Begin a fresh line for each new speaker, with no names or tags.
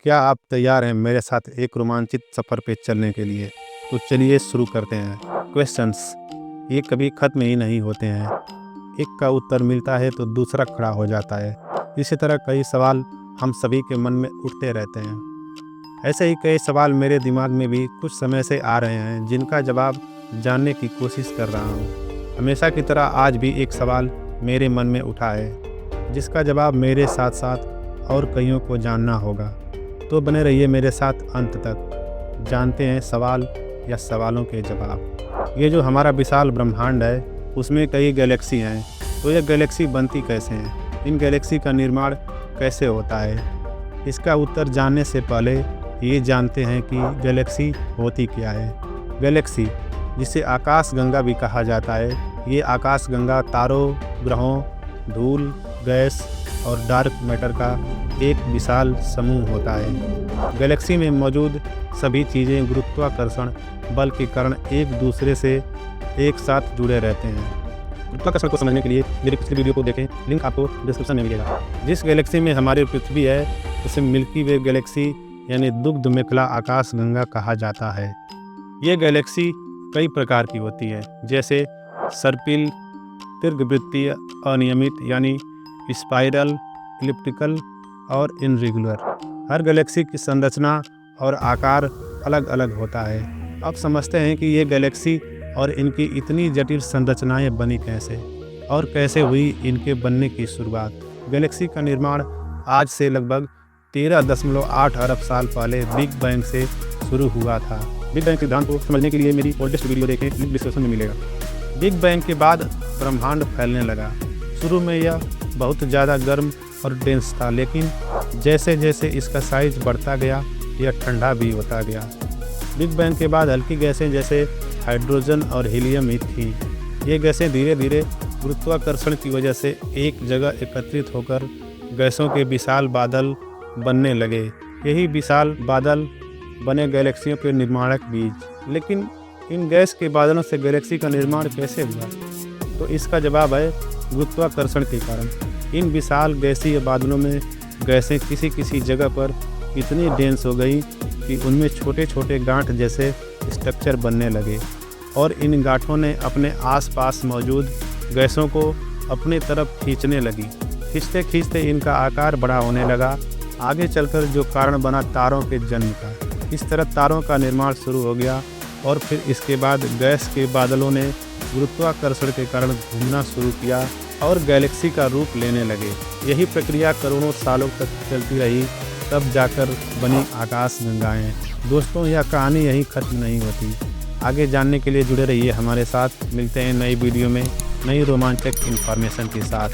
क्या आप तैयार हैं मेरे साथ एक रोमांचित सफ़र पे चलने के लिए? तो चलिए शुरू करते हैं। क्वेश्चंस ये कभी ख़त्म ही नहीं होते हैं। एक का उत्तर मिलता है तो दूसरा खड़ा हो जाता है। इसी तरह कई सवाल हम सभी के मन में उठते रहते हैं। ऐसे ही कई सवाल मेरे दिमाग में भी कुछ समय से आ रहे हैं, जिनका जवाब जानने की कोशिश कर रहा हूँ। हमेशा की तरह आज भी एक सवाल मेरे मन में उठा है, जिसका जवाब मेरे साथ साथ और कईयों को जानना होगा। तो बने रहिए मेरे साथ अंत तक, जानते हैं सवाल या सवालों के जवाब। ये जो हमारा विशाल ब्रह्मांड है, उसमें कई गैलेक्सी हैं। तो ये गैलेक्सी बनती कैसे हैं? इन गैलेक्सी का निर्माण कैसे होता है? इसका उत्तर जानने से पहले ये जानते हैं कि गैलेक्सी होती क्या है। गैलेक्सी, जिसे आकाशगंगा भी कहा जाता है, ये आकाशगंगा तारों, ग्रहों, धूल, गैस और डार्क मैटर का एक विशाल समूह होता है। गैलेक्सी में मौजूद सभी चीज़ें गुरुत्वाकर्षण बल के कारण एक दूसरे से एक साथ जुड़े रहते हैं। गुरुत्वाकर्षण को समझने के लिए मेरी पिछली वीडियो को देखें, लिंक आपको डिस्क्रिप्शन में मिलेगा। जिस गैलेक्सी में हमारी पृथ्वी है, उसे मिल्की वे गैलेक्सी यानी दुग्ध मेखला आकाशगंगा कहा जाता है। ये गैलेक्सी कई प्रकार की होती है, जैसे सर्पिल, दीर्घवृत्तीय, अनियमित यानी स्पाइरल, इलिप्टिकल और इनरेगुलर। हर गैलेक्सी की संरचना और आकार अलग अलग होता है। अब समझते हैं कि ये गैलेक्सी और इनकी इतनी जटिल संरचनाएं बनी कैसे, और कैसे हुई इनके बनने की शुरुआत। गैलेक्सी का निर्माण आज से लगभग 13.8 अरब साल पहले बिग बैंग से शुरू हुआ था। बिग बैंग सिद्धांत को समझने के लिए मेरी लेटेस्ट वीडियो देखें, लिंक डिस्क्रिप्शन में मिलेगा। बिग बैंग के बाद ब्रह्मांड फैलने लगा। शुरू में यह बहुत ज़्यादा गर्म और डेंस था, लेकिन जैसे जैसे इसका साइज बढ़ता गया, यह ठंडा भी होता गया। बिग बैंग के बाद हल्की गैसें जैसे हाइड्रोजन और हीलियम ही थीं। ये गैसें धीरे धीरे गुरुत्वाकर्षण की वजह से एक जगह एकत्रित होकर गैसों के विशाल बादल बनने लगे। यही विशाल बादल बने गैलेक्सियों के निर्माणक बीज। लेकिन इन गैस के बादलों से गैलेक्सी का निर्माण कैसे हुआ? तो इसका जवाब है गुरुत्वाकर्षण के कारण। इन विशाल गैसीय बादलों में गैसें किसी किसी जगह पर इतनी डेंस हो गई कि उनमें छोटे छोटे गांठ जैसे स्ट्रक्चर बनने लगे, और इन गांठों ने अपने आसपास मौजूद गैसों को अपने तरफ खींचने लगी। खींचते खींचते इनका आकार बड़ा होने लगा, आगे चलकर जो कारण बना तारों के जन्म का। इस तरह तारों का निर्माण शुरू हो गया, और फिर इसके बाद गैस के बादलों ने गुरुत्वाकर्षण के कारण घूमना शुरू किया और गैलेक्सी का रूप लेने लगे। यही प्रक्रिया करोड़ों सालों तक चलती रही, तब जाकर बनी आकाशगंगाएं। दोस्तों, यह कहानी यहीं खत्म नहीं होती। आगे जानने के लिए जुड़े रहिए हमारे साथ। मिलते हैं नई वीडियो में नई रोमांचक इन्फॉर्मेशन के साथ।